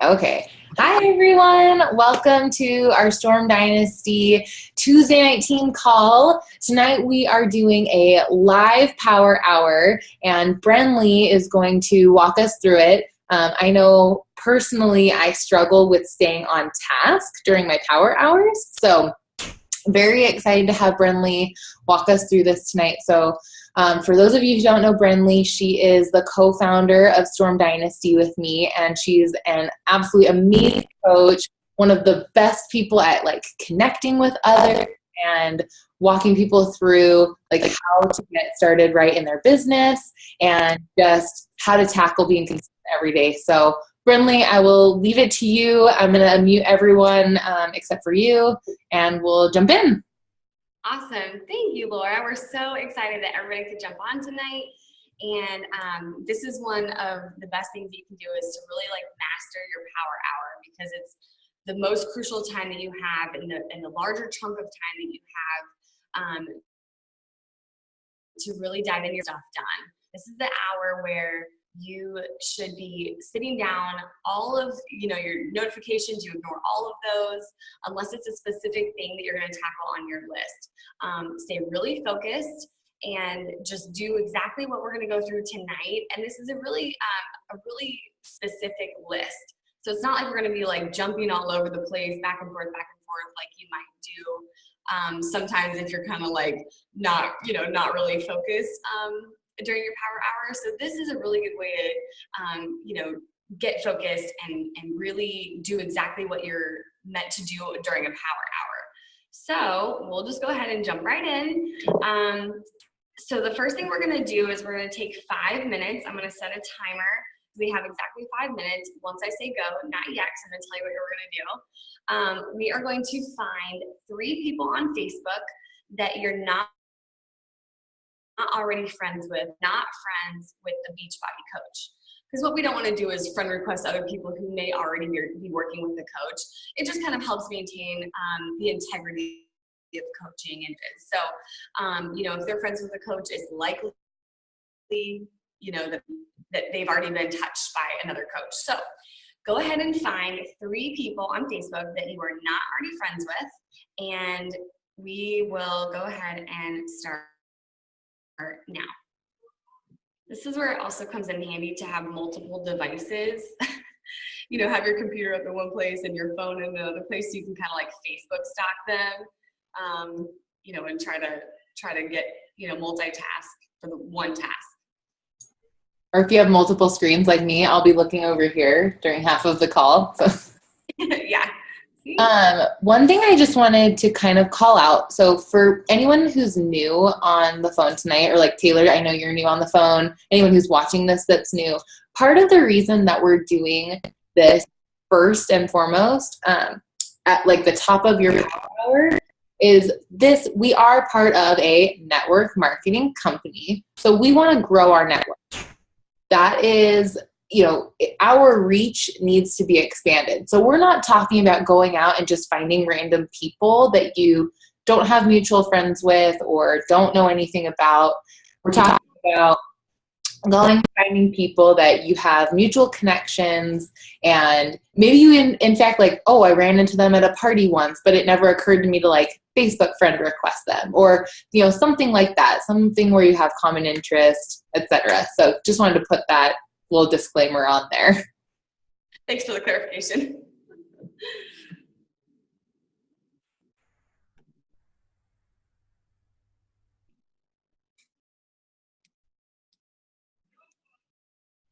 Okay. Hi, everyone. Welcome to our Storm Dynasty Tuesday night team call. Tonight we are doing a live power hour, and Brenly is going to walk us through it. I know personally I struggle with staying on task during my power hours, so very excited to have Brenly walk us through this tonight. So for those of you who don't know Brenly, she is the co-founder of Storm Dynasty with me, and she's an absolutely amazing coach, one of the best people at like connecting with others and walking people through like how to get started right in their business and just how to tackle being consistent every day. So Brenly, I will leave it to you. I'm going to unmute everyone except for you, and we'll jump in. Awesome. Thank you, Laura. We're so excited that everybody could jump on tonight. And this is one of the best things you can do is to really like master your power hour, because it's the most crucial time that you have and the larger chunk of time that you have to really dive into your stuff done. This is the hour where you should be sitting down all of your notifications. You ignore all of those unless it's a specific thing that you're going to tackle on your list. Stay really focused and just do exactly what we're going to go through tonight. And this is a really specific list. So it's not like we're going to be like jumping all over the place, back and forth, like you might do sometimes if you're kind of like not really focused during your power hour. So this is a really good way to, get focused and really do exactly what you're meant to do during a power hour. So we'll just go ahead and jump right in. So the first thing we're gonna do is we're gonna take 5 minutes. I'm gonna set a timer. We have exactly 5 minutes. Once I say go, not yet, because I'm gonna tell you what we're gonna do. We are going to find 3 people on Facebook that you're not already friends with, not friends with the Beachbody coach. Because what we don't want to do is friend request other people who may already be working with the coach. It just kind of helps maintain the integrity of coaching. And so, if they're friends with the coach, it's likely, that they've already been touched by another coach. So go ahead and find 3 people on Facebook that you are not already friends with, and we will go ahead and start now. This is where it also comes in handy to have multiple devices. Have your computer up in one place and your phone in another place, so you can kind of like Facebook stalk them, and try to get multitask for the one task. Or if you have multiple screens like me, I'll be looking over here during half of the call. So. Yeah. One thing I just wanted to kind of call out, so for anyone who's new on the phone tonight, or like Taylor, I know you're new on the phone, anyone who's watching this that's new, part of the reason that we're doing this first and foremost at like the top of your power is this: we are part of a network marketing company, so we want to grow our network. That is, our reach needs to be expanded. So we're not talking about going out and just finding random people that you don't have mutual friends with or don't know anything about. We're talking about going and finding people that you have mutual connections, and maybe you in fact like, oh, I ran into them at a party once, but it never occurred to me to like Facebook friend request them, or something like that, something where you have common interest, etc. So just wanted to put that little disclaimer on there. Thanks for the clarification.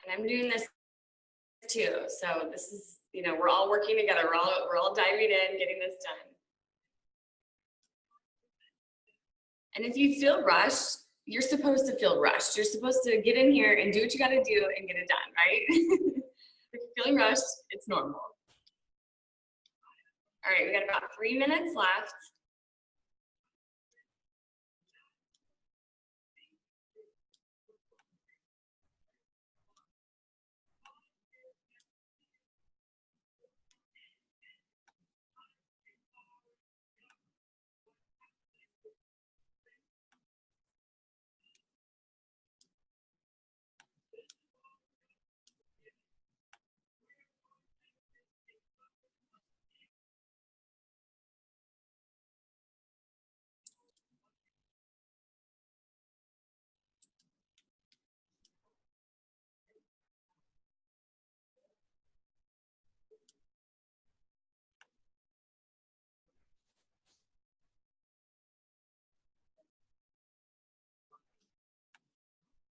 And I'm doing this too. So this is, we're all working together. We're all diving in, getting this done. And if you feel rushed, you're supposed to feel rushed. You're supposed to get in here and do what you got to do and get it done, right? If you're feeling rushed, it's normal. All right, we got about 3 minutes left.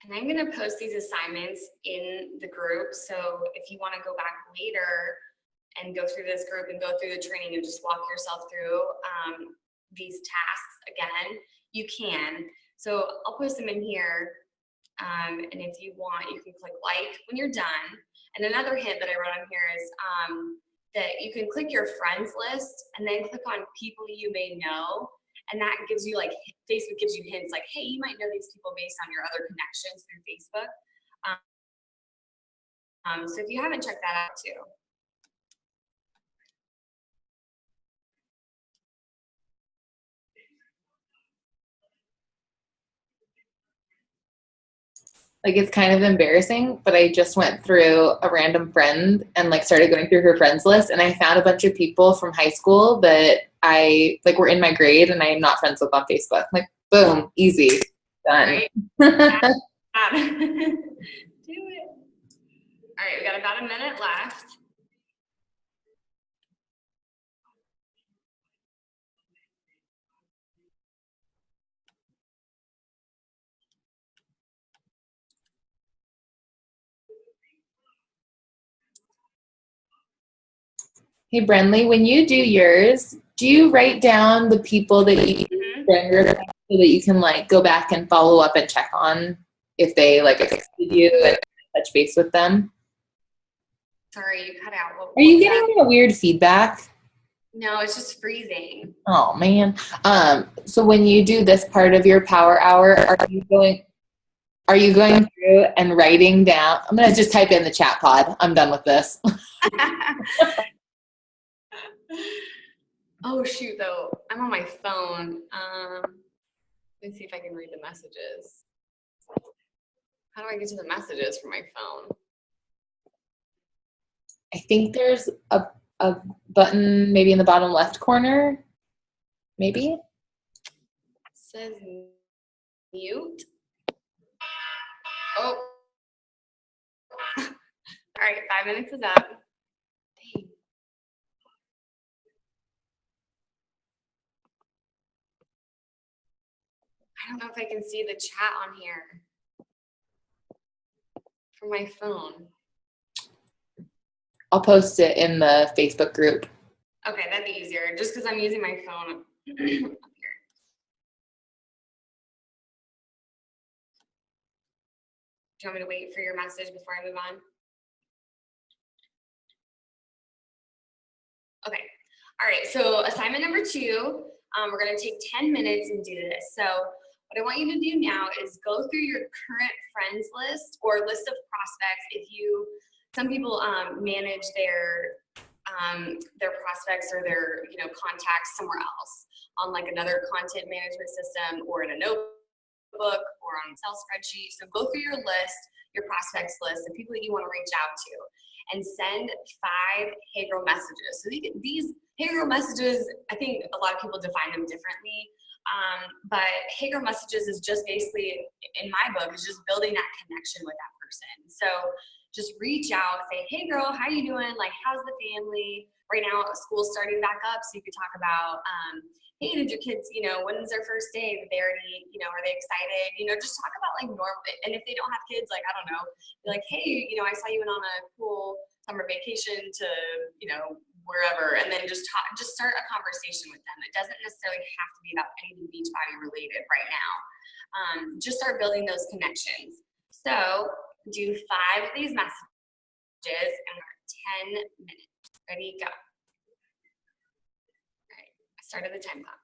And I'm going to post these assignments in the group. So if you want to go back later and go through this group and go through the training and just walk yourself through these tasks again, you can. So I'll post them in here. And if you want, you can click like when you're done. And another hint that I wrote on here is that you can click your friends list and then click on people you may know. And that gives you, like, Facebook gives you hints like, hey, you might know these people based on your other connections through Facebook. So if you haven't checked that out too. Like, it's kind of embarrassing, but I just went through a random friend and like started going through her friends list, and I found a bunch of people from high school that I like were in my grade and I am not friends with on Facebook. Like, boom, easy, done. Right? Do it. All right, we got about a minute left. Hey, Brenly, when you do yours, do you write down the people that you friend request so that you can like go back and follow up and check on if they like accepted you and touch base with them? Sorry, you cut out. Are you getting a weird feedback? No, it's just freezing. Oh man. So when you do this part of your power hour, are you going through and writing down? I'm gonna just type in the chat pod. I'm done with this. Oh shoot, though, I'm on my phone. Let me see if I can read the messages. How do I get to the messages from my phone? I think there's a button maybe in the bottom left corner. Maybe? It says mute. Oh. All right, 5 minutes is up. Dang. I don't know if I can see the chat on here from my phone. I'll post it in the Facebook group. Okay, that'd be easier, just because I'm using my phone up here. Do you want me to wait for your message before I move on? Okay. All right, so assignment number 2, we're going to take 10 minutes and do this. So what I want you to do now is go through your current friends list or list of prospects. Some people manage their prospects or their contacts somewhere else on like another content management system or in a notebook or on an Excel spreadsheet. So go through your list, your prospects list, and people that you want to reach out to, and send 5 Hey Girl messages. So these Hey Girl messages, I think a lot of people define them differently. But Hey Girl messages is just basically, in my book, is just building that connection with that person. So just reach out, say, hey girl, how you doing? Like, how's the family? Right now, school's starting back up, so you could talk about, hey, did your kids, when's their first day? Did they already, are they excited? Just talk about like normal, and if they don't have kids, like, I don't know, be like, hey, I saw you went on a cool summer vacation to, wherever, and then just start a conversation with them. It doesn't necessarily have to be about anything Beachbody related right now. Just start building those connections. So do 5 of these messages in 10 minutes. Ready, go. All right, I started the time clock.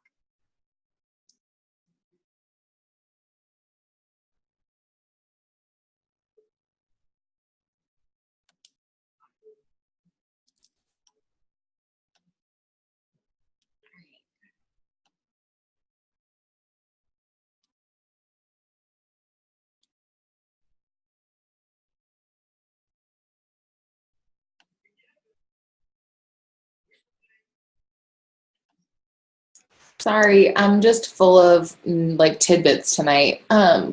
Sorry, I'm just full of like tidbits tonight.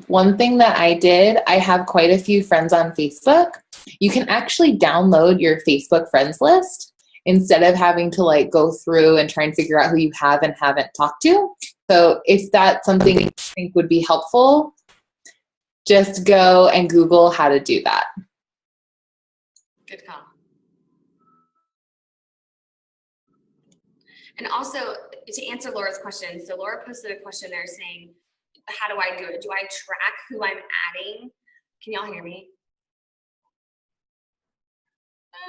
One thing that I did, I have quite a few friends on Facebook. You can actually download your Facebook friends list instead of having to like go through and try and figure out who you have and haven't talked to. So if that's something you think would be helpful, just go and Google how to do that. Good call. And also, to answer Laura's question, so Laura posted a question there saying, how do I do it? Do I track who I'm adding? Can y'all hear me?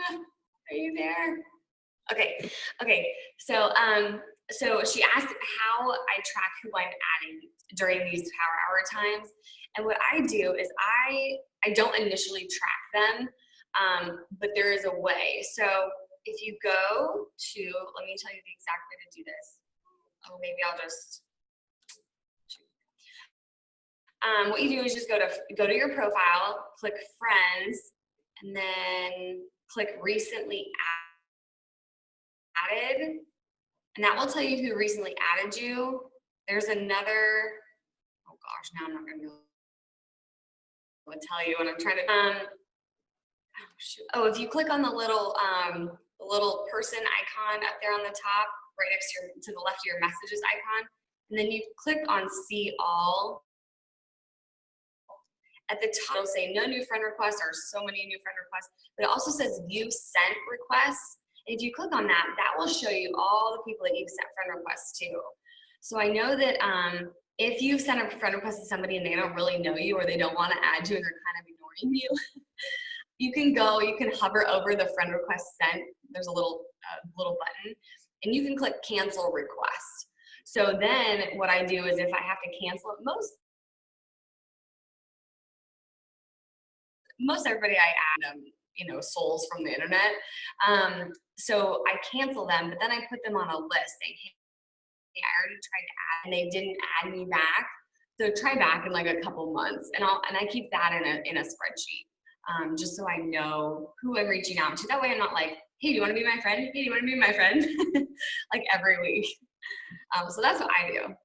Are you there? Okay. So she asked how I track who I'm adding during these power hour times. And what I do is I don't initially track them, but there is a way. So if you go to, let me tell you the exact way to do this. Oh, maybe I'll just, what you do is just go to your profile, click friends, and then click recently added, and that will tell you who recently added you. There's another, oh gosh, now I'm not gonna be able to tell you when I'm trying to, oh, if you click on the little person icon up there on the top, right next to the left of your messages icon, and then you click on see all. At the top, it'll say no new friend requests or so many new friend requests, but it also says view sent requests. And if you click on that, that will show you all the people that you've sent friend requests to. So I know that if you've sent a friend request to somebody and they don't really know you or they don't want to add you and they're kind of ignoring you, you can hover over the friend request sent. There's a little button, and you can click cancel request. So then what I do is if I have to cancel it, most everybody I add them, souls from the internet. So I cancel them, but then I put them on a list saying, hey, I already tried to add and they didn't add me back. So try back in like a couple months, and I keep that in a spreadsheet, just so I know who I'm reaching out to. That way I'm not like, hey, do you want to be my friend? Hey, do you want to be my friend? Like every week. So that's what I do.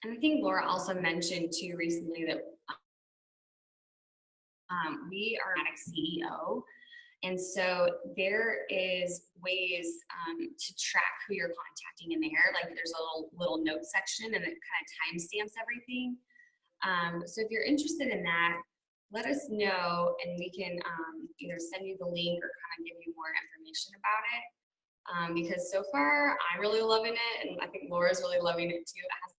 And I think Laura also mentioned too recently that we are a CEO. And so there is ways to track who you're contacting in there. Like there's a little note section and it kind of timestamps everything. So if you're interested in that, let us know and we can either send you the link or kind of give you more information about it. Because so far I'm really loving it, and I think Laura's really loving it too. It has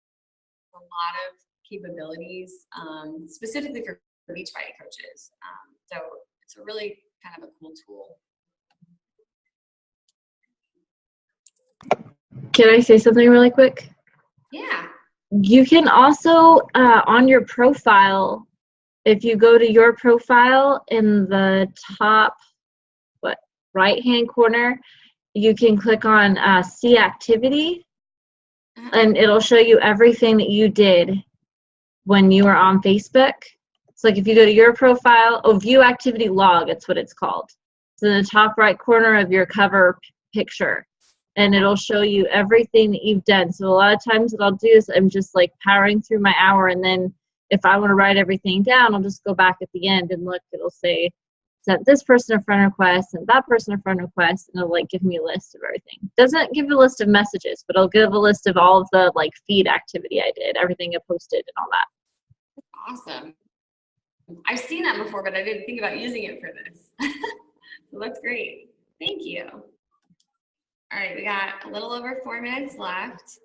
a lot of capabilities, specifically for Beachbody coaches. So it's a really kind of a cool tool. Can I say something really quick? Yeah. You can also, on your profile, if you go to your profile in the top, right-hand corner, you can click on see activity, and it'll show you everything that you did when you were on Facebook. So like if you go to your profile, view activity log, it's what it's called. It's in the top right corner of your cover picture, and it'll show you everything that you've done. So a lot of times what I'll do is I'm just like powering through my hour, and then if I want to write everything down, I'll just go back at the end and look. It'll say sent this person a friend request and that person a friend request, and it'll like give me a list of everything. Doesn't give a list of messages, but it'll give a list of all of the like feed activity I did, everything I posted and all that. Awesome. I've seen that before, but I didn't think about using it for this. So that's great. Thank you. All right, we got a little over 4 minutes left.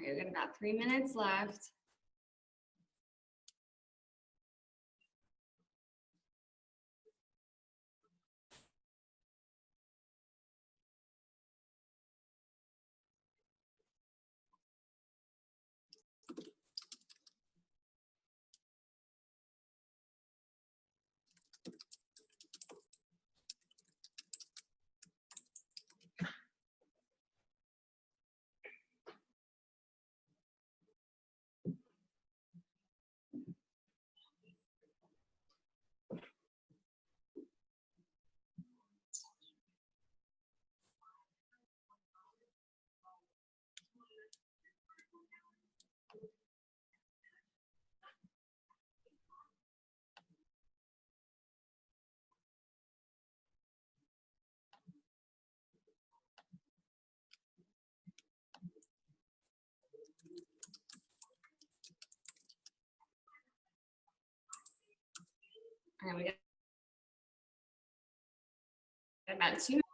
Okay, we've got about 3 minutes left. All right, we got about 2 minutes.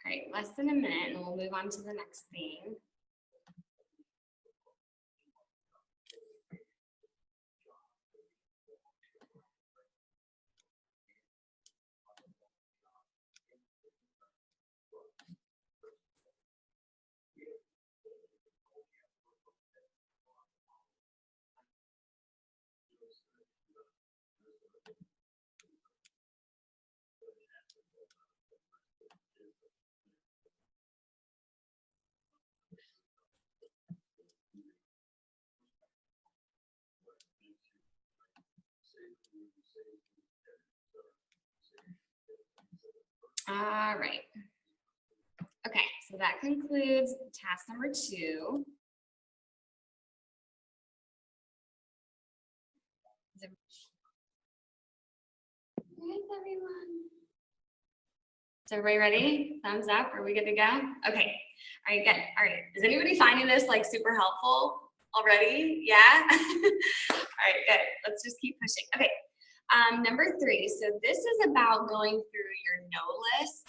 All right, less than a minute, and we'll move on to the next thing. All right. Okay, so that concludes task number 2. Where's everyone? Is everybody ready? Thumbs up. Are we good to go? Okay. All right, good. All right. Is anybody finding this like super helpful already? Yeah? All right, good. Let's just keep pushing. Okay. Number 3. So this is about going through your no list,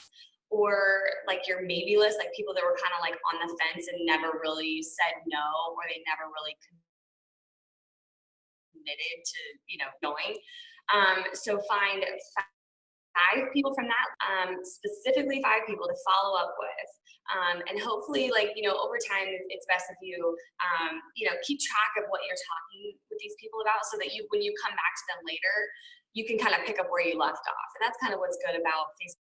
or like your maybe list, like people that were kind of like on the fence and never really said no, or they never really committed to, going. So find 5 people from that, specifically 5 people to follow up with. And hopefully, like, over time, it's best if you, keep track of what you're talking with these people about, so that when you come back to them later, you can kind of pick up where you left off. And that's kind of what's good about Facebook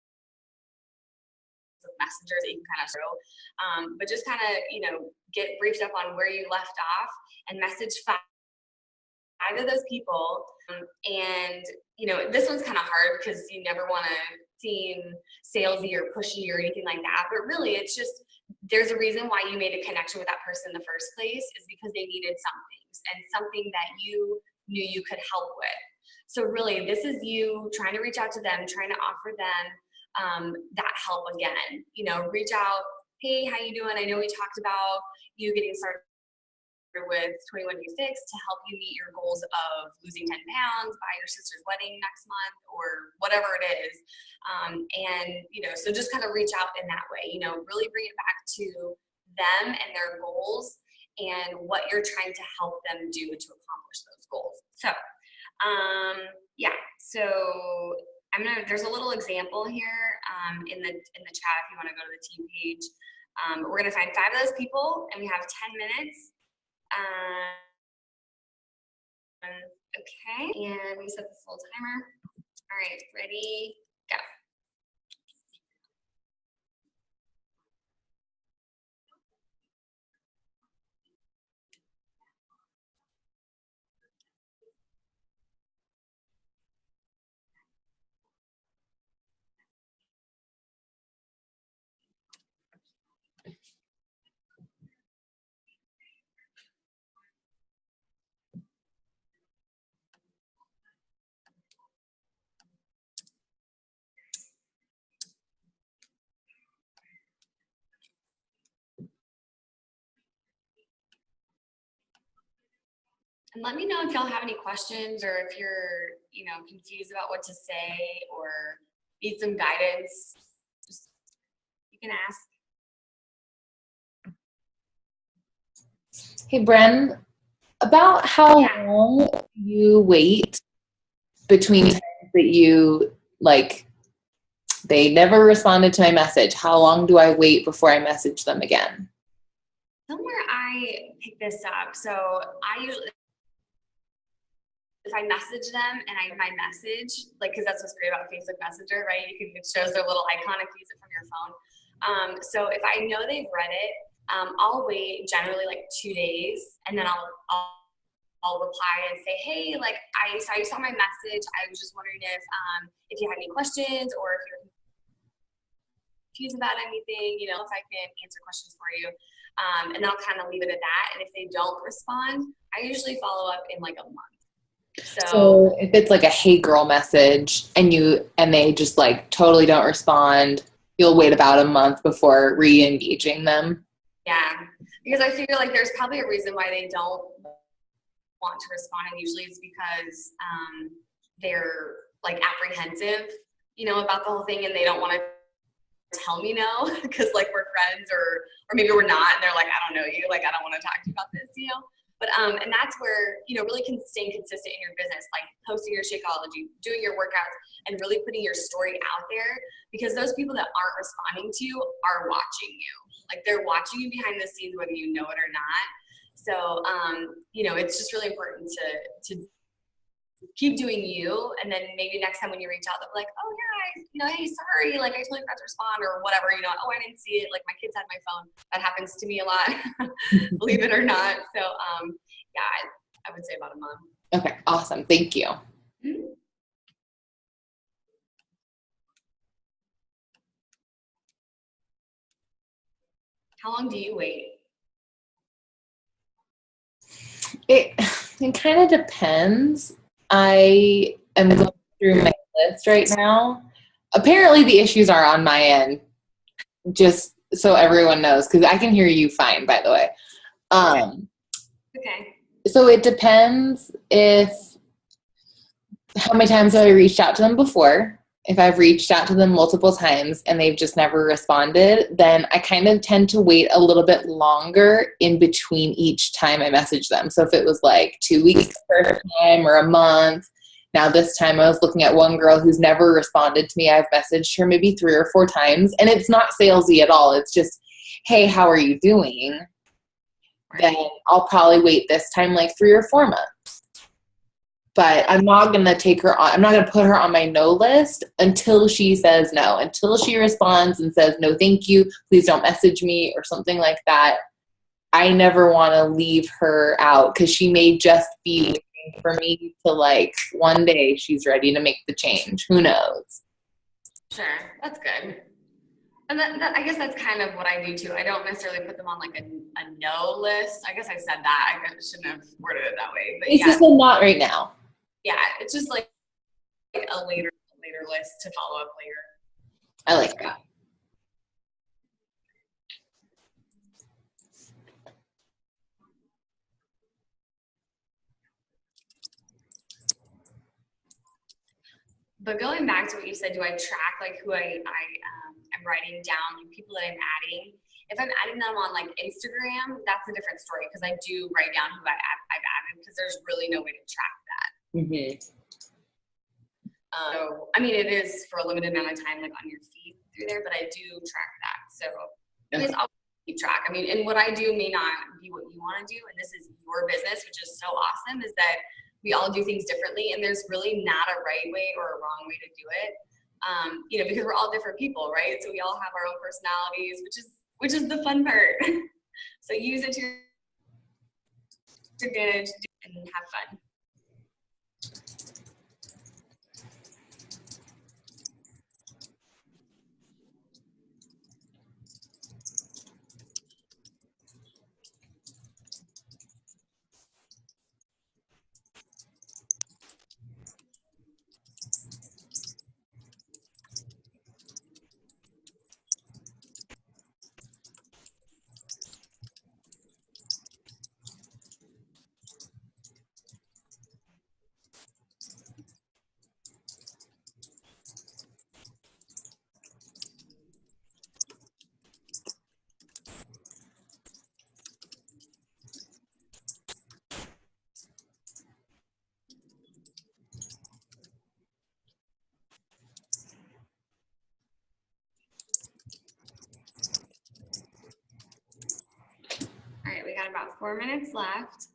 Messenger, that you can kind of throw. But just kind of, get briefed up on where you left off and message 5 of those people. And this one's kind of hard because you never want to seem salesy or pushy or anything like that, but really it's just, there's a reason why you made a connection with that person in the first place, is because they needed something, and something that you knew you could help with. So really, this is you trying to reach out to them, trying to offer them that help again. Reach out, hey, how you doing? I know we talked about you getting started with 21 Day Fix to help you meet your goals of losing 10 pounds by your sister's wedding next month, or whatever it is. So just kind of reach out in that way, really bring it back to them and their goals and what you're trying to help them do to accomplish those goals. So Yeah, so there's a little example here in the chat if you want to go to the team page. We're gonna find 5 of those people and we have 10 minutes. Okay, and we set this little timer. All right, ready, go. And let me know if y'all have any questions or if you're, confused about what to say or need some guidance. You can ask. Hey, Bren, about how long you wait between times that you, they never responded to my message. How long do I wait before I message them again? Somewhere I pick this up. So I usually, if I message them and my message, because that's what's great about Facebook Messenger, right? It shows their little icon if you use it from your phone. So if I know they've read it, I'll wait generally 2 days, and then I'll reply and say, hey, I saw my message. I was just wondering if you had any questions or if you're confused about anything, if I can answer questions for you. And I'll kind of leave it at that. And if they don't respond, I usually follow up in a month. So if it's a hey girl message and they just totally don't respond, you'll wait about a month before re-engaging them. Yeah, because I feel there's probably a reason why they don't want to respond, and usually it's because they're apprehensive, about the whole thing, and they don't want to tell me no because we're friends or maybe we're not, and they're I don't know you, I don't want to talk to you about this, But and that's where really staying consistent in your business, posting your Shakeology, doing your workouts, and really putting your story out there, because those people that aren't responding to you are watching you. They're watching you behind the scenes, whether you know it or not. So it's just really important to keep doing you, and then maybe next time when you reach out, they'll be oh yeah, hey, sorry, I totally forgot to respond or whatever, oh, I didn't see it, my kids had my phone. That happens to me a lot, believe it or not. So yeah, I would say about a month. Okay, awesome, thank you. Mm-hmm. How long do you wait? It kind of depends. I am going through my list right now. Apparently the issues are on my end, just so everyone knows, because I can hear you fine, by the way. Okay. So it depends how many times have I reached out to them before. If I've reached out to them multiple times and they've just never responded, then I kind of tend to wait a little bit longer in between each time I message them. So if it was 2 weeks the first time or a month, now this time I was looking at one girl who's never responded to me. I've messaged her maybe 3 or 4 times, and it's not salesy at all. It's just, hey, how are you doing? Right. Then I'll probably wait this time 3 or 4 months. But I'm not going to take her on. I'm not going to put her on my no list until she says no, until she responds and says, no, thank you, please don't message me or something like that. I never want to leave her out, because she may just be waiting for me to one day she's ready to make the change. Who knows? Sure. That's good. And I guess that's kind of what I do too. I don't necessarily put them on a no list. I guess I said that. I shouldn't have worded it that way. But it's just a not right now. Yeah, it's just a later list to follow up later. I like that. But going back to what you said, do I track who I'm writing down, people that I'm adding? If I'm adding them on Instagram, that's a different story, because I do write down who I've added, because there's really no way to track that. Mm-hmm. So, I mean, it is for a limited amount of time, like on your feed through there, but I do track that. So you guys always keep track. I mean, and what I do may not be what you want to do, and this is your business, which is so awesome, is that we all do things differently, and there's really not a right way or a wrong way to do it. You know, because we're all different people, right? So we all have our own personalities, which is the fun part. So use it to your advantage and have fun. All right, we got about 4 minutes left.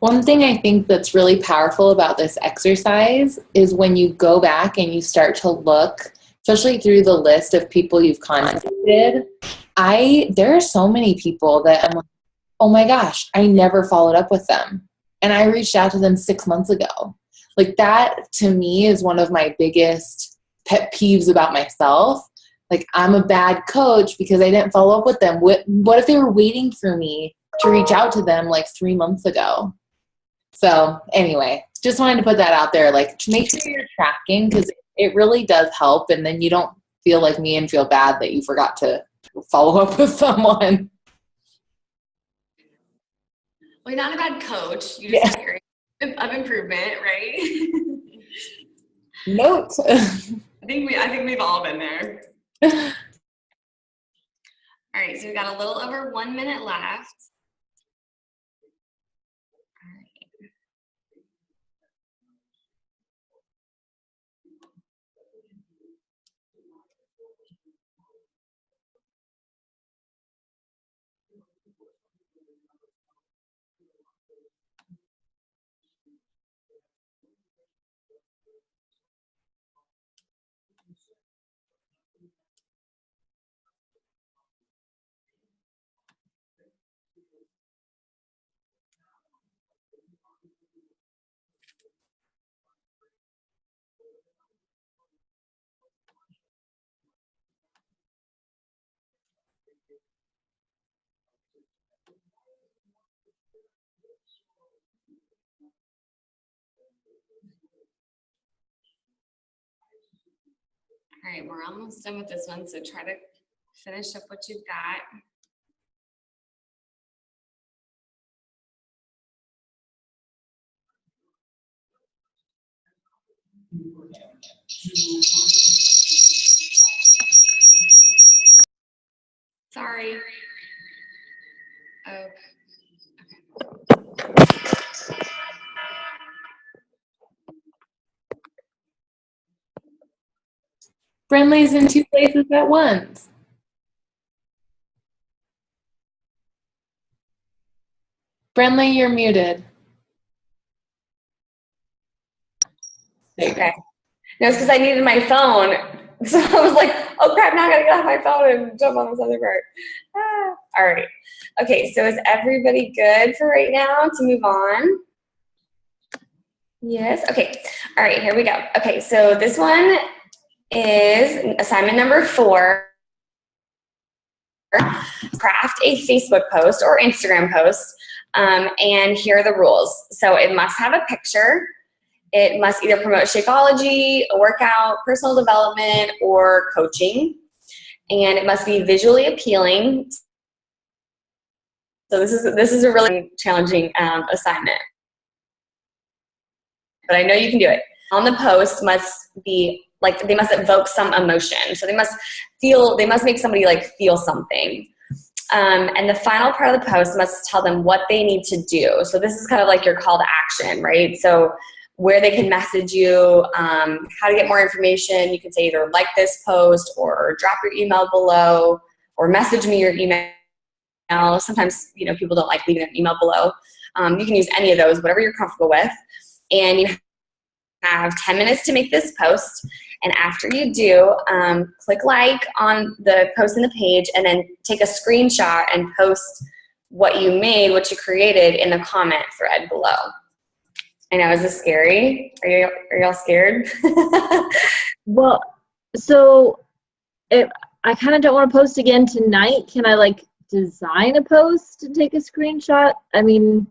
One thing I think that's really powerful about this exercise is when you go back and you start to look, especially through the list of people you've contacted, there are so many people that I'm like, oh my gosh, I never followed up with them. And I reached out to them 6 months ago. Like that to me is one of my biggest pet peeves about myself. Like I'm a bad coach because I didn't follow up with them. What if they were waiting for me to reach out to them like 3 months ago? So anyway, just wanted to put that out there. Like make sure you're tracking because it really does help. And then you don't feel like me and feel bad that you forgot to follow up with someone. Well, you're not a bad coach. You just have areas of improvement, right? Note. I think we've all been there. All right, so we got a little over 1 minute left. All right, we're almost done with this one, so try to finish up what you've got. Sorry. Okay. Friendly's in two places at once. Friendly, you're muted. Okay. No, it's because I needed my phone. So I was like, oh crap, now I gotta get off my phone and jump on this other part. Ah. All right. Okay, so is everybody good for right now to move on? Yes, okay. All right, here we go. Okay, so this one is assignment number 4. Craft a Facebook post or Instagram post, and here are the rules. So it must have a picture. It must either promote Shakeology, a workout, personal development, or coaching. And it must be visually appealing. So this is a really challenging assignment. But I know you can do it. On the post must be like, they must evoke some emotion. So they must make somebody like feel something. And the final part of the post must tell them what they need to do. So this is kind of like your call to action, right? So where they can message you, how to get more information. You can say either like this post or drop your email below or message me your email. Sometimes, people don't like leaving an email below. You can use any of those, whatever you're comfortable with. And you have 10 minutes to make this post. And after you do, click like on the post in the page and then take a screenshot and post what you made, what you created in the comment thread below. I know, is this scary? Are y'all scared? Well, so if I kind of don't want to post again tonight, can I like design a post and take a screenshot? I mean,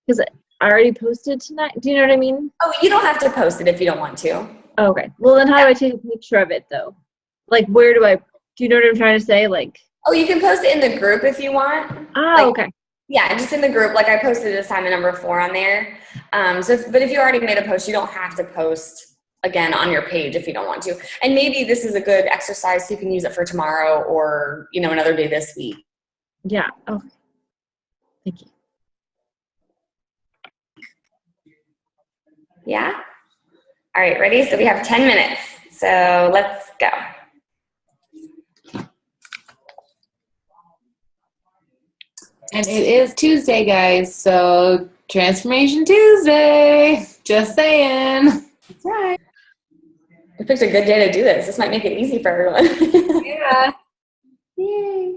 because I already posted tonight. Do you know what I mean? Oh, you don't have to post it if you don't want to. Okay. Well, then how do I take a picture of it though? Like, where do you know what I'm trying to say? Like, oh, you can post it in the group if you want. Okay. Yeah, just in the group. Like I posted assignment number 4 on there. But if you already made a post, you don't have to post again on your page if you don't want to. And maybe this is a good exercise so you can use it for tomorrow or, another day this week. Yeah. Okay. Thank you. Yeah? All right, ready? So we have 10 minutes. So let's go. And it is Tuesday, guys, so Transformation Tuesday. Just saying. That's right. We picked a good day to do this. This might make it easy for everyone. Yeah. Yay.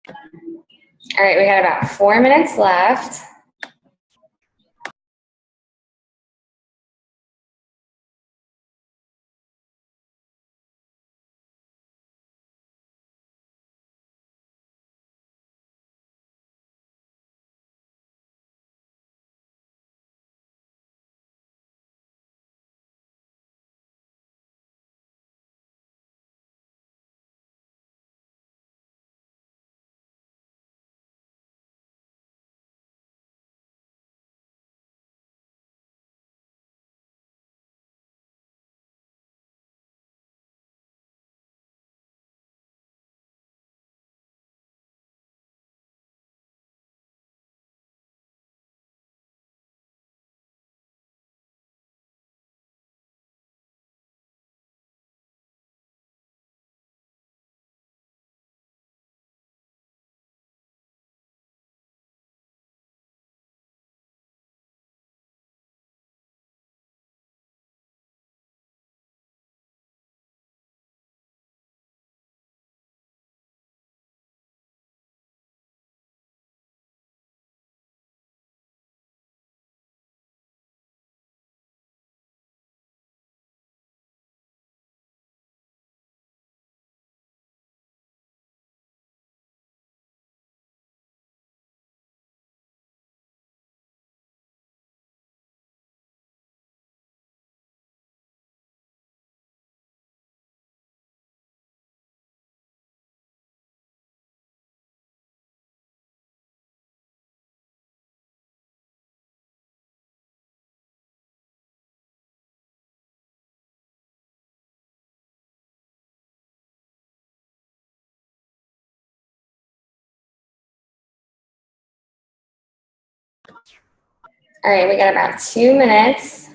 All right, we got about 4 minutes left. All right, we got about 2 minutes.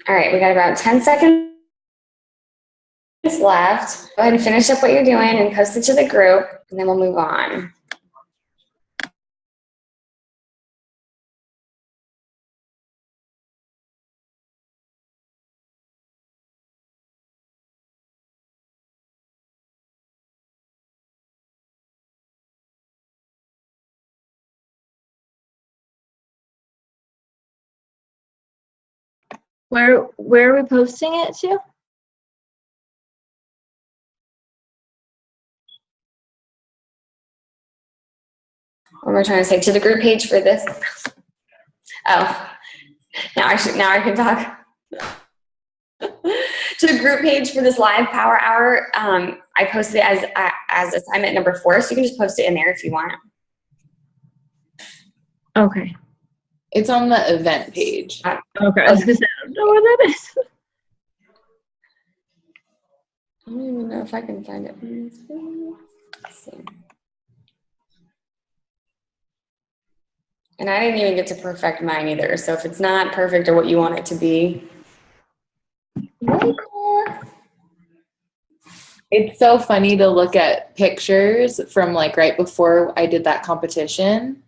All right, we got about 10 seconds left. Go ahead and finish up what you're doing and post it to the group, and then we'll move on. Where are we posting it to? What am I trying to say? To the group page for this? Oh, now I can talk. To the group page for this live power hour. I posted it as assignment number 4, so you can just post it in there if you want. Okay. It's on the event page. Okay. I was gonna say, I don't know where that is. I don't even know if I can find it. Let's see. And I didn't even get to perfect mine either. So if it's not perfect or what you want it to be. It's so funny to look at pictures from like right before I did that competition,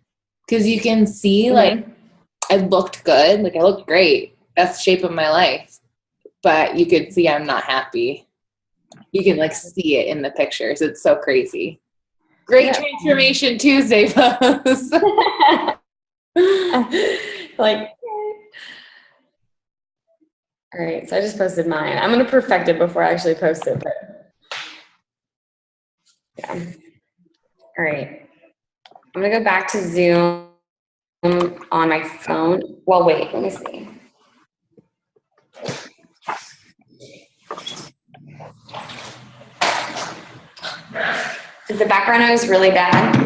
because you can see like I looked good, like I looked great. That's the shape of my life. But you could see I'm not happy. You can like see it in the pictures. It's so crazy. Great Transformation Tuesday post. Like, all right, so I just posted mine. I'm gonna perfect it before I actually post it, but yeah. All right, I'm gonna go back to Zoom on my phone. Well, wait, let me see. Is the background noise really bad?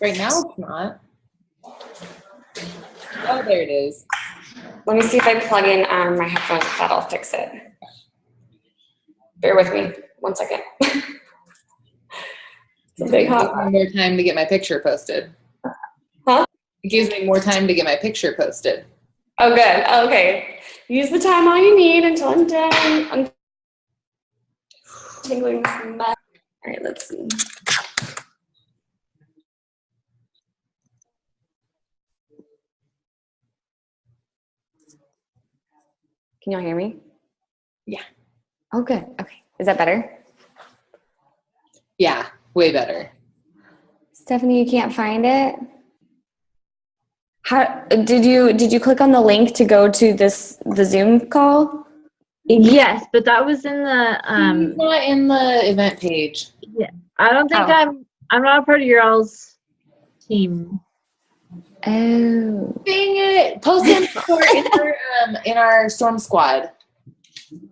Right now it's not. Oh, there it is. Let me see if I plug in my headphones. If that'll fix it. Bear with me 1 second. It's a big hot. It gives me more time to get my picture posted. Huh? It gives me more time to get my picture posted. Oh, good. Okay. Use the time all you need until I'm done. Tingling this mess. All right, let's see. Can y'all hear me? Yeah. Oh, good. Okay. Is that better? Yeah, way better. Stephanie, you can't find it? How did you click on the link to go to the Zoom call? Yes, but that was in the It's not in the event page. Yeah, I don't think I'm not a part of your all's team. Oh. Dang it! Post it in our Storm Squad.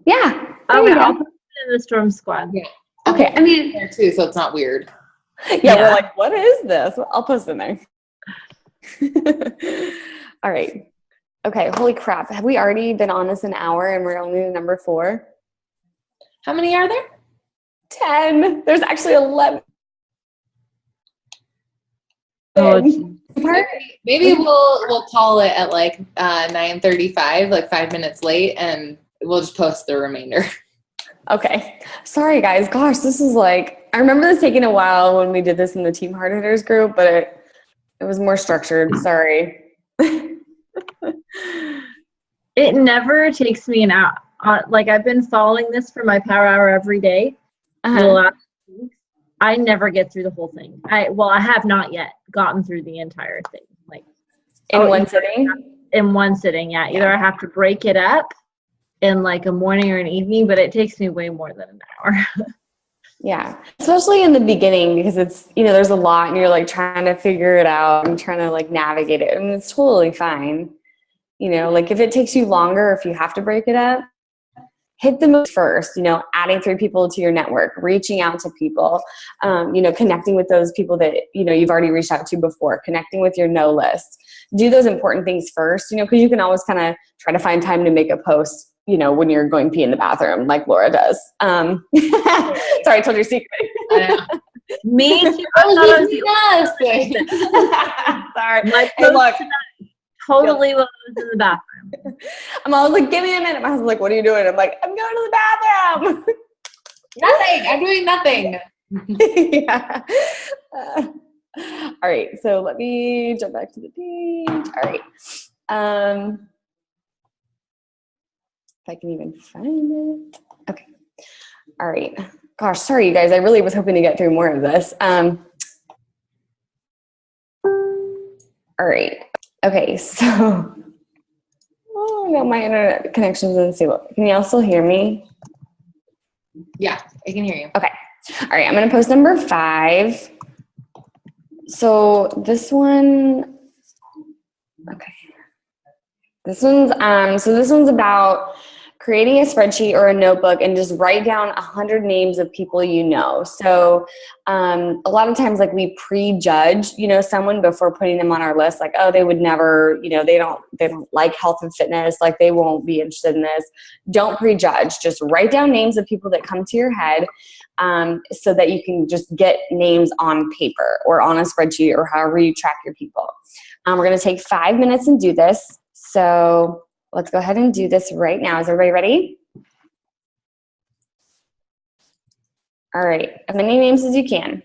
Yeah. Okay, I'll put it in the Storm Squad. Yeah. Okay. I mean, there too, so it's not weird. Yeah, we're like, what is this? I'll post it in there. All right. Okay, holy crap. Have we already been on this an hour and we're only to number 4? How many are there? 10. There's actually 11. Oh, maybe we'll call it at like 9:35, like 5 minutes late, and we'll just post the remainder. Okay. Sorry, guys. Gosh, this is like, I remember this taking a while when we did this in the Team Hard Hitters group, but it was more structured. Sorry. It never takes me an hour. Like, I've been following this for my Power Hour every day for the last weeks. I never get through the whole thing. I have not yet gotten through the entire thing. Like in one sitting? In one sitting, yeah. Either I have to break it up in like a morning or an evening, but it takes me way more than an hour. Yeah, especially in the beginning, because it's, there's a lot and you're like trying to figure it out and trying to like navigate it, and it's totally fine. Like if it takes you longer, if you have to break it up, hit the move first, adding 3 people to your network, reaching out to people, connecting with those people that, you've already reached out to before, connecting with your no list. Do those important things first, because you can always kind of try to find time to make a post, when you're going pee in the bathroom, like Laura does. Sorry, I told your secret. Me too. Sorry. My hey, look. Totally while I was in the bathroom. I'm always like, give me a minute. My husband's like, what are you doing? I'm like, I'm going to the bathroom. Nothing. I'm doing nothing. Yeah. All right. So let me jump back to the page. All right. If I can even find it. Okay. All right. Gosh, sorry, you guys. I really was hoping to get through more of this. All right. Okay. So, no, my internet connection's unstable. Can you all still hear me? Yeah, I can hear you. Okay. All right. I'm going to post number 5. So this one, okay. This one's about creating a spreadsheet or a notebook and just write down 100 names of people you know. So a lot of times, like, we prejudge, you know, someone before putting them on our list, like, oh, they would never, you know, they don't like health and fitness, like they won't be interested in this. Don't prejudge. Just write down names of people that come to your head, so that you can just get names on paper or on a spreadsheet or however you track your people. We're going to take 5 minutes and do this. So let's go ahead and do this right now. Is everybody ready? All right, as many names as you can.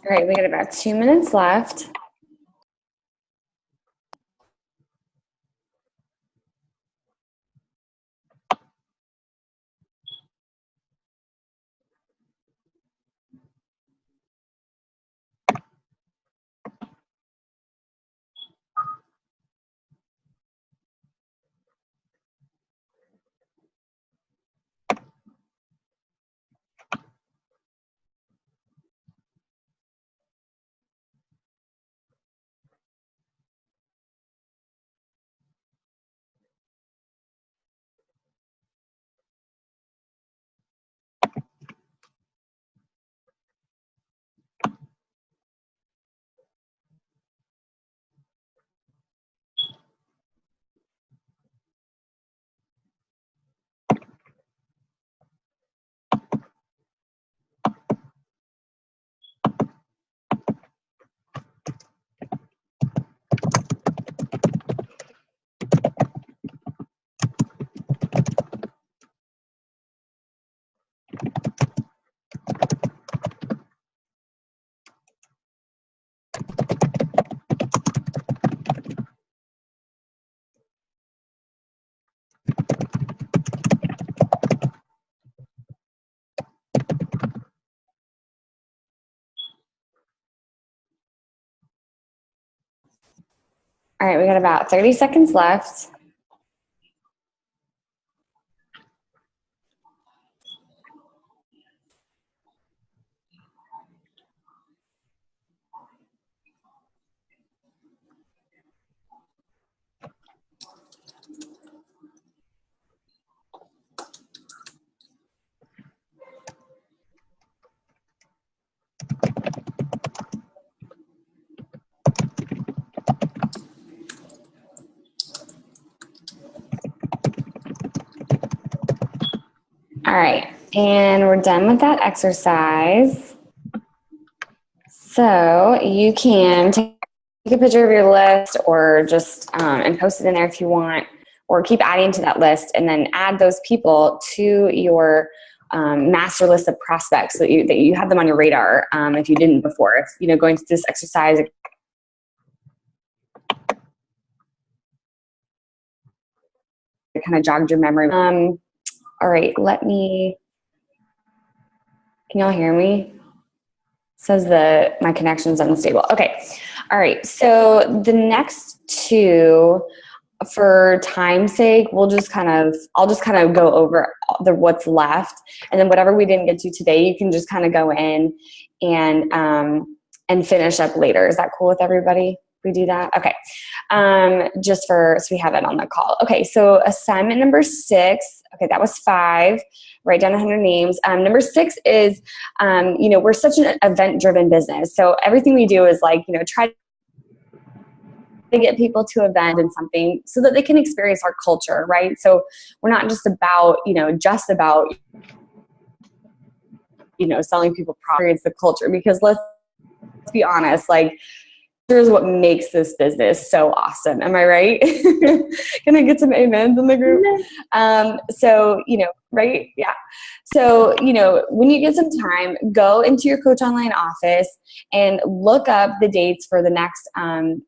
All right, we got about 2 minutes left. All right, we got about 30 seconds left. All right, and we're done with that exercise. So you can take a picture of your list or just and post it in there if you want, or keep adding to that list and then add those people to your master list of prospects so that you have them on your radar if you didn't before. If, you know, going through this exercise, it kind of jogged your memory. All right, can y'all hear me? It says my connection's unstable. Okay, all right, so the next two, for time's sake, I'll just kind of go over what's left, and then whatever we didn't get to today, you can just kind of go in and finish up later. Is that cool with everybody? We do that? Okay. So we have it on the call. Okay, so assignment number 6, okay, that was 5. Write down 100 names. Number 6 is, we're such an event-driven business. So everything we do is like, try to get people to event and something so that they can experience our culture, right? So we're not just about, selling people products, the culture, because let's be honest, like, here's what makes this business so awesome. Am I right? Can I get some amens in the group? Right? Yeah. So, when you get some time, go into your Coach Online office and look up the dates for the next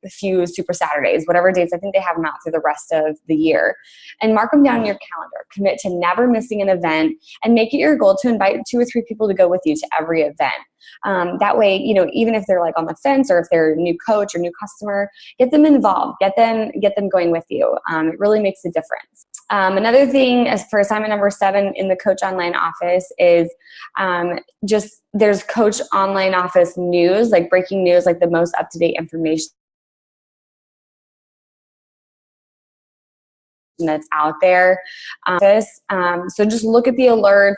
few Super Saturdays, whatever dates. I think they have them out through the rest of the year, and mark them down in your calendar. Commit to never missing an event and make it your goal to invite 2 or 3 people to go with you to every event. That way, even if they're like on the fence or if they're a new coach or new customer, get them involved, get them going with you. It really makes a difference. Another thing as for assignment number 7 in the Coach Online office is there's Coach Online office news, like breaking news, like the most up-to-date information that's out there. So just look at the alerts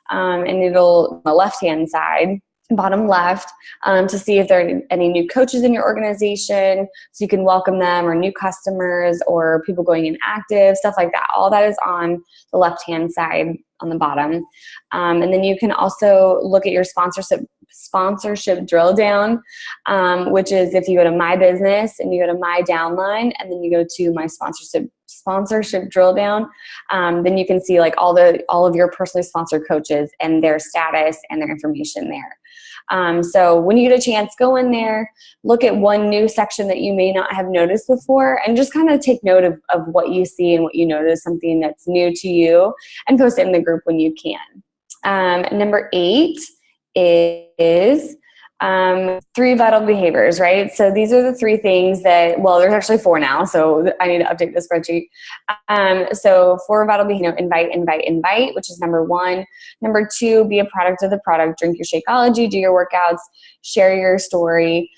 and it'll on the left-hand side, bottom left, to see if there are any new coaches in your organization so you can welcome them, or new customers or people going inactive, stuff like that. All that is on the left-hand side on the bottom. And then you can also look at your sponsorship drill down, which is if you go to My Business and you go to My Downline and then you go to My Sponsorship drill down, then you can see like all of your personally sponsored coaches and their status and their information there. So when you get a chance, go in there, look at one new section that you may not have noticed before, and just kind of take note of what you see and what you notice, something that's new to you, and post it in the group when you can. Number 8 is 3 vital behaviors, right? So these are the 3 things that, well, there's actually 4 now, so I need to update the spreadsheet. So 4 vital behaviors, invite, which is number 1. Number 2, be a product of the product, drink your Shakeology, do your workouts, share your story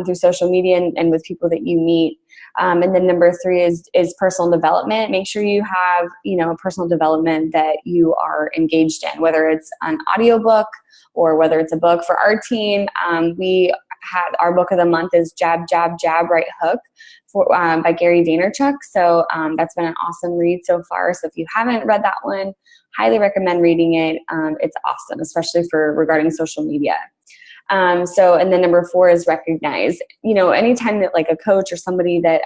through social media and with people that you meet. And then number 3 is personal development. Make sure you have, a personal development that you are engaged in, whether it's an audiobook or whether it's a book. For our team, we had our book of the month is Jab, Jab, Jab, Right Hook by Gary Vaynerchuk. So that's been an awesome read so far. So if you haven't read that one, highly recommend reading it. It's awesome, especially regarding social media. And then number 4 is recognize. Anytime that like a coach or somebody that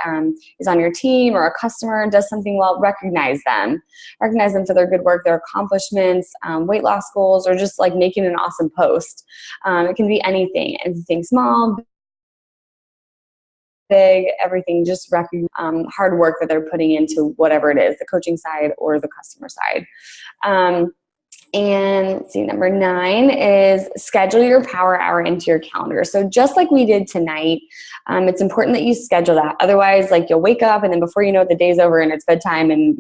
is on your team or a customer does something well, recognize them. Recognize them for their good work, their accomplishments, weight loss goals, or just like making an awesome post. It can be anything small, big, everything. Just recognize hard work that they're putting into whatever it is, the coaching side or the customer side. And let's see, number 9 is schedule your power hour into your calendar. So just like we did tonight, it's important that you schedule that. Otherwise, like you'll wake up and then before you know it, the day's over and it's bedtime and,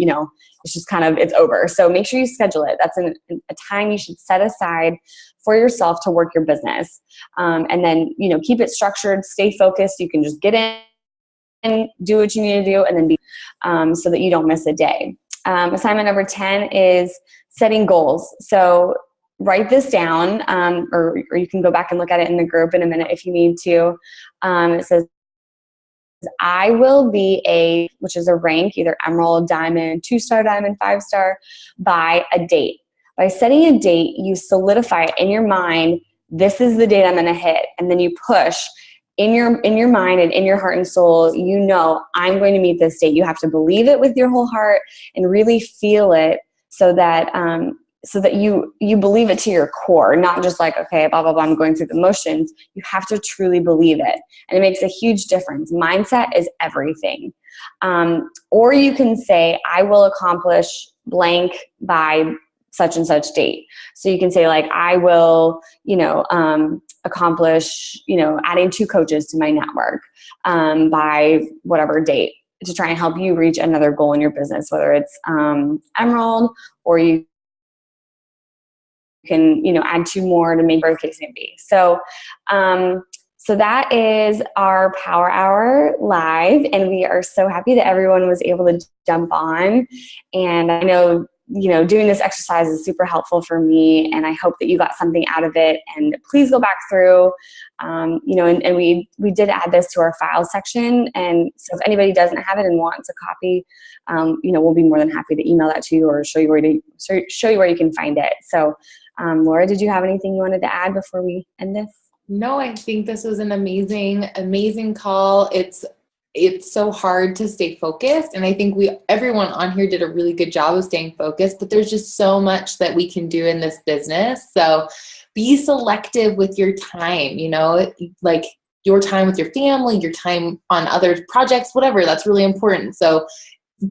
it's just it's over. So make sure you schedule it. That's a time you should set aside for yourself to work your business. And then, keep it structured, stay focused. You can just get in and do what you need to do and then be, so that you don't miss a day. Assignment number 10 is setting goals. So write this down, or you can go back and look at it in the group in a minute if you need to. It says, I will be which is a rank, either emerald, diamond, 2-star diamond, 5-star, by a date. By setting a date, you solidify it in your mind. This is the date I'm going to hit. And then you push in your mind and in your heart and soul, you know, I'm going to meet this date. You have to believe it with your whole heart and really feel it so that you believe it to your core, not just like, okay, blah, blah, blah, I'm going through the motions. You have to truly believe it. And it makes a huge difference. Mindset is everything. Or you can say, I will accomplish blank by such and such date. So you can say like, I will, accomplish, adding 2 coaches to my network by whatever date, to try and help you reach another goal in your business, whether it's Emerald, or you can, add 2 more to make whatever the case may be. So, so that is our Power Hour live, and we are so happy that everyone was able to jump on. And I know, doing this exercise is super helpful for me, and I hope that you got something out of it. And please go back through, and we did add this to our files section. And so if anybody doesn't have it and wants a copy, we'll be more than happy to email that to you or show you where you can find it. So, Laura, did you have anything you wanted to add before we end this? No, I think this was an amazing call. It's so hard to stay focused. And I think everyone on here did a really good job of staying focused, but there's just so much that we can do in this business. So be selective with your time, like your time with your family, your time on other projects, whatever, that's really important. So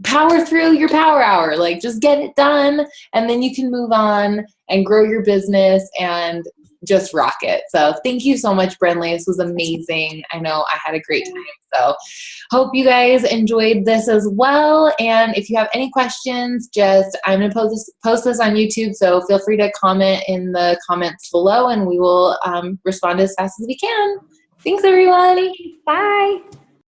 power through your power hour, like just get it done, and then you can move on and grow your business and just rock it. So thank you so much, Brenly. This was amazing. I know I had a great time. So hope you guys enjoyed this as well. And if you have any questions, I'm going to post this on YouTube. So feel free to comment in the comments below, and we will respond as fast as we can. Thanks, everyone. Bye.